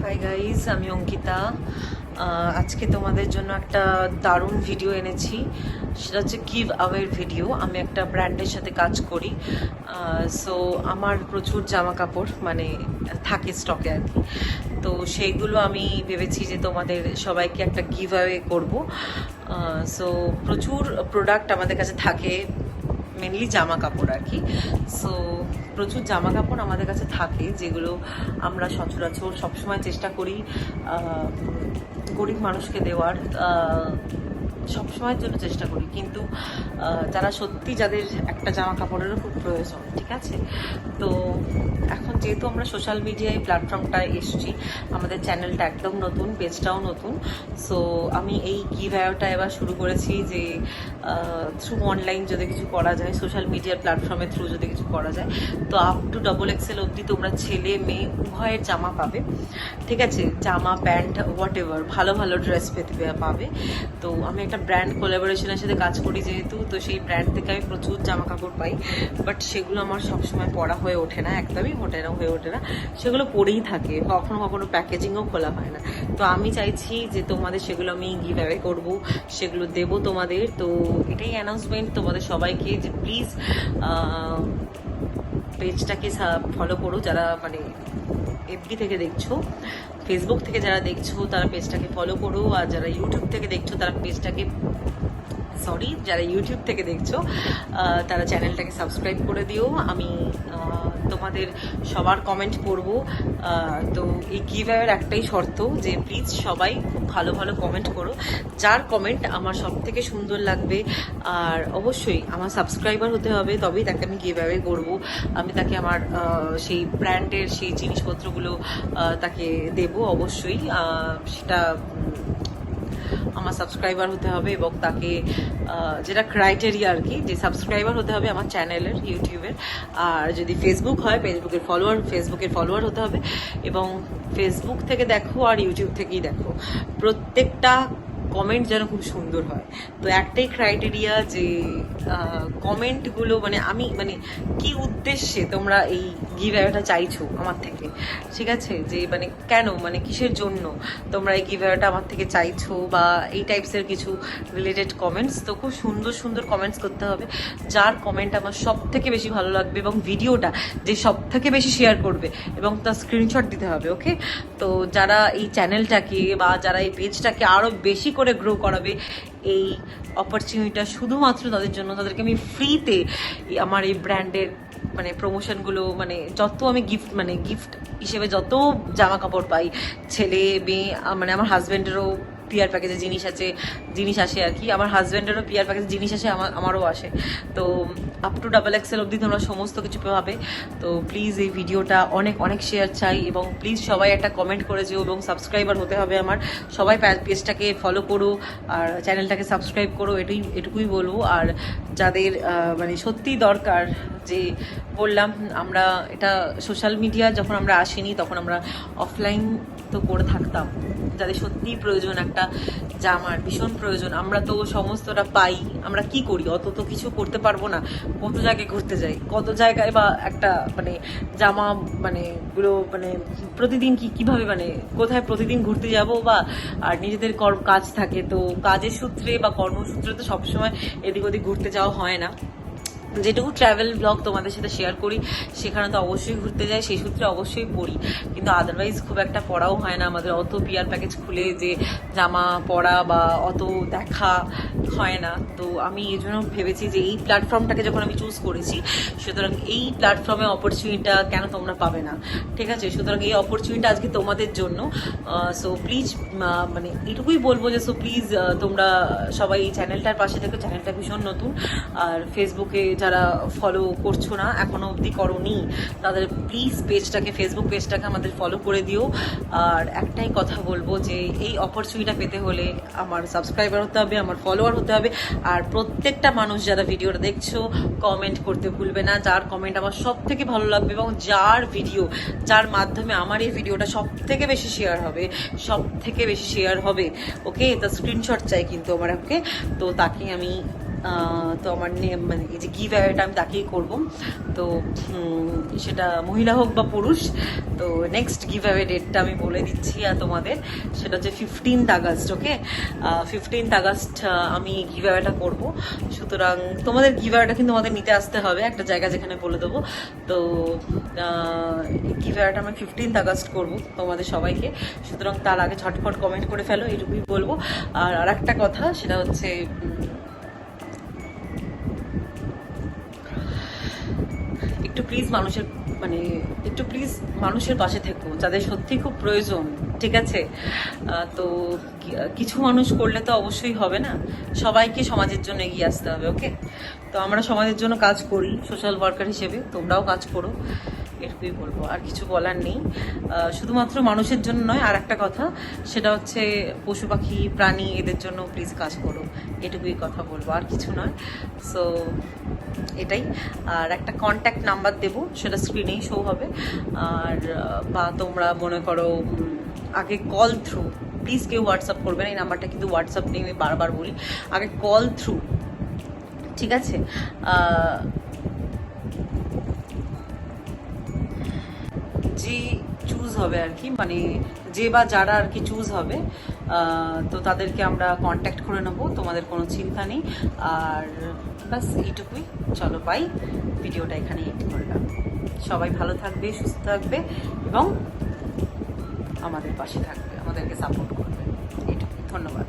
Hi guys, আমি অঙ্কিতা। আজকে তোমাদের জন্য একটা দারুণ ভিডিও এনেছি। সেটা হচ্ছে গিভ আওয়ের ভিডিও। আমি একটা ব্র্যান্ডের সাথে কাজ করি, সো আমার প্রচুর জামা কাপড় মানে থাকে স্টকে আর কি। তো সেইগুলো আমি ভেবেছি যে তোমাদের সবাইকে একটা গিভ আওয়ে করবো। সো প্রচুর প্রোডাক্ট আমাদের কাছে থাকে, মেনলি জামা কাপড় আর কি। সো প্রচুর জামা কাপড় আমাদের কাছে থাকে, যেগুলো আমরা সচরাচর সবসময় চেষ্টা করি গরিব মানুষকে দেওয়ার, সবসময়ের জন্য চেষ্টা করি। কিন্তু যারা সত্যি, যাদের একটা জামা কাপড়েরও খুব প্রয়োজন, ঠিক আছে। তো এখন যেহেতু আমরা সোশ্যাল মিডিয়ায় প্ল্যাটফর্মটায় এসছি, আমাদের চ্যানেলটা একদম নতুন, পেজটাও নতুন। সো আমি এই গিভ আওয়েটা এবার শুরু করেছি যে থ্রু অনলাইন যদি কিছু করা যায়, সোশ্যাল মিডিয়ার প্ল্যাটফর্মের থ্রু যদি কিছু করা যায়, তো আপ টু XXL অবধি তোমরা ছেলে মেয়ে উভয়ের জামা পাবে, ঠিক আছে। জামা, প্যান্ট, হোয়াট এভার, ভালো ভালো ড্রেস পাবে। তো আমি একটা ব্র্যান্ড কোলাবোরেশনের সাথে কাজ করি যেহেতু, তো সেই ব্র্যান্ড থেকে আমি প্রচুর জামা কাপড় পাই। বাট সেগুলো আমার সবসময় পরা হয়ে ওঠে না, একদমই হয়ে ওঠে না। সেগুলো পরেই থাকে, কখনো কখনো প্যাকেজিংও খোলা হয় না। তো আমি চাইছি যে তোমাদের সেগুলো আমি গিভ অ্যাওয়ে করবো, সেগুলো দেবো তোমাদের। তো এটাই অ্যানাউন্সমেন্ট তোমাদের সবাইকে যে প্লিজ পেজটাকে ফলো করো। যারা মানে এফবি থেকে দেখছো, ফেসবুক থেকে যারা দেখছো তারা পেজটাকে ফলো করো। আর যারা ইউটিউব থেকে দেখছো তারা যারা ইউটিউব থেকে দেখছো তারা চ্যানেলটাকে সাবস্ক্রাইব করে দিও। আমি তোমাদের সবার কমেন্ট পড়ব। তো এই গিভ অ্যাওয়ের একটাই শর্ত যে প্লিজ সবাই খুব ভালো ভালো কমেন্ট করো। যার কমেন্ট আমার সব থেকে সুন্দর লাগবে, আর অবশ্যই আমার সাবস্ক্রাইবার হতে হবে, তবেই তাকে আমি গিভ অ্যাওয়ে করবো। আমি তাকে আমার সেই ব্র্যান্ডের সেই জিনিসপত্রগুলো তাকে দেবো অবশ্যই। সেটা আমার সাবস্ক্রাইবার হতে হবে, এবং তাকে যেটা ক্রাইটেরিয়া আর কি, যে সাবস্ক্রাইবার হতে হবে আমার চ্যানেলের, ইউটিউবের। আর যদি ফেসবুক হয়, ফেসবুকের ফলোয়ার হতে হবে, এবং ফেসবুক থেকে দেখো আর ইউটিউব থেকেই দেখো, প্রত্যেকটা কমেন্ট যেন খুব সুন্দর হয়। তো একটাই ক্রাইটেরিয়া যে কমেন্টগুলো মানে আমি মানে কি উদ্দেশ্যে তোমরা এই গিভ অ্যাওয়েটা চাইছো আমার থেকে, ঠিক আছে। যে মানে কেন, মানে কিসের জন্য তোমরা এই গিভ অ্যাওয়েটা আমার থেকে চাইছো, বা এই টাইপসের কিছু রিলেটেড কমেন্টস। তো খুব সুন্দর সুন্দর কমেন্টস করতে হবে, যার কমেন্ট আমার সব থেকে বেশি ভালো লাগবে, এবং ভিডিওটা যে সব থেকে বেশি শেয়ার করবে, এবং তার স্ক্রিনশট দিতে হবে, ওকে। তো যারা এই চ্যানেলটাকে বা যারা এই পেজটাকে আরও বেশি করে গ্রো করাবে, এই অপরচুনিটিটা শুধুমাত্র তাদের জন্য। তাদেরকে আমি ফ্রিতে আমার এই ব্র্যান্ডের মানে প্রমোশনগুলো, মানে যত আমি গিফট হিসেবে যত জামা কাপড় পাই, ছেলে মেয়ে, মানে আমার হাজব্যান্ডেরও পিয়ার প্যাকেজে জিনিস আসে আর কি। আমার হাজব্যান্ডেরও পিয়ার প্যাকেজে জিনিস আসে, আমারও আসে। তো আপ টু XXL অবধি তোমরা সমস্ত কিছু পাবে। তো প্লিজ এই ভিডিওটা অনেক অনেক শেয়ার চাই, এবং প্লিজ সবাই একটা কমেন্ট করে যেও, এবং সাবস্ক্রাইবার হতে হবে আমার। সবাই পেজটাকে ফলো করো আর চ্যানেলটাকে সাবস্ক্রাইব করো, এটুকুই বলবো। আর যাদের মানে সত্যিই দরকার, যে বললাম আমরা এটা সোশ্যাল মিডিয়া যখন আমরা আসিনি, তখন আমরা অফলাইন তো করে থাকতাম। যাদের সত্যিই প্রয়োজন একটা জামার, ভীষণ প্রয়োজন, আমরা তো সমস্তটা পাই, আমরা কি করি, অত তো কিছু করতে পারবো না। কত জায়গায় ঘুরতে যাই, কত জায়গায় বা একটা মানে জামা মানে গুলো মানে প্রতিদিন কিভাবে মানে কোথায় প্রতিদিন ঘুরতে যাব, বা আর নিজেদের কাজ থাকে, তো কাজের সূত্রে বা কর্মসূত্রে তো সবসময় এদিক ওদিক ঘুরতে যাওয়া হয় না। যেটুকু ট্রাভেল ব্লগ তোমাদের সাথে শেয়ার করি, সেখানে তো অবশ্যই ঘুরতে যাই, সেই সূত্রে অবশ্যই পড়ি, কিন্তু আদারওয়াইজ খুব একটা পড়াও হয় না আমাদের। অত পিয়ার প্যাকেজ খুলে যে জামা পরা বা অত দেখা হয় না। তো আমি এই জন্য ভেবেছি যে এই প্ল্যাটফর্মটাকে যখন আমি চুজ করেছি, সুতরাং এই প্ল্যাটফর্মে অপরচুনিটিটা কেন তোমরা পাবে না, ঠিক আছে। সুতরাং এই অপরচুনিটি আজকে তোমাদের জন্য। সো প্লিজ মানে এটুকুই বলবো যে প্লিজ তোমরা সবাই এই চ্যানেলটার পাশে থেকো। চ্যানেলটা ভীষণ নতুন, আর ফেসবুকে যারা ফলো করছো না, এখনো অবধি করোনি, তাদের প্লিজ ফেসবুক পেজটাকে আমাদের ফলো করে দিও। আর একটাই কথা বলবো যে এই অপরচুনিটিটা পেতে হলে আমার সাবস্ক্রাইবার হতে হবে, আমার ফলোয়ার হতে হবে। আর প্রত্যেকটা মানুষ যারা ভিডিওটা দেখছো, কমেন্ট করতে ভুলবে না। যার কমেন্ট আমার সব থেকে ভালো লাগবে, এবং যার মাধ্যমে আমার এই ভিডিওটা সব থেকে বেশি শেয়ার হবে, ওকে। তা স্ক্রিনশট চাই কিন্তু আমার, ওকে। তো তাকে আমি তো আমার মানে এই যে গিভ অ্যাওয়েটা আমি তাকেই করবো। তো সেটা মহিলা হোক বা পুরুষ, তো নেক্সট গিভ অ্যাওয়ে ডেটটা আমি বলে দিচ্ছি তোমাদের, সেটা হচ্ছে 15th আগস্ট। ওকে, 15th আগস্ট আমি গিভ অ্যাওয়েটা করবো। সুতরাং তোমাদের গিভ অ্যাওয়েটা কিন্তু আমাদের নিতে আসতে হবে একটা জায়গা, যেখানে বলে দেবো। তো গিভ অ্যাওয়েটা আমি 15th আগস্ট করবো তোমাদের সবাইকে। সুতরাং তার আগে ঝটফট কমেন্ট করে ফেলো, এইটুকুই বলবো। আর একটা কথা, সেটা হচ্ছে একটু প্লিজ মানুষের পাশে থেকো, যাদের সত্যি খুব প্রয়োজন, ঠিক আছে? তো কিছু মানুষ করলে তো অবশ্যই হবে না, সবাইকে সমাজের জন্য এগিয়ে আসতে হবে। ওকে, তো আমরা সমাজের জন্য কাজ করি সোশ্যাল ওয়ার্কার হিসেবে, তোমরাও কাজ করো, এটুকুই বলবো। আর কিছু বলার নেই। শুধুমাত্র মানুষের জন্য নয়, আর একটা কথা, সেটা হচ্ছে পশু পাখি প্রাণী এদের জন্য প্লিজ কাজ করো, এটুকুই কথা বলবো, আর কিছু নয়। সো এটাই। আর একটা কন্ট্যাক্ট নাম্বার দেবো, সেটা স্ক্রিনেই শো হবে। আর বা তোমরা মনে করো আগে কল থ্রু, প্লিজ কেউ হোয়াটসঅ্যাপ করবে না, এই নাম্বারটা কিন্তু হোয়াটসঅ্যাপ নেই, আমি বারবার বলি, আগে কল থ্রু, ঠিক আছে? যে চুজ হবে আর কি, মানে যে বা যারা আর কি চুজ হবে, তো তাদেরকে আমরা কন্ট্যাক্ট করে নেবো, তোমাদের কোনো চিন্তা নেই। আর বাস এইটুকুই, চলো বাই, ভিডিওটা এখানে এন্ড করলাম। সবাই ভালো থাকবে, সুস্থ থাকবে এবং আমাদের পাশে থাকবে, আমাদেরকে সাপোর্ট করবে, এইটুকুই। ধন্যবাদ।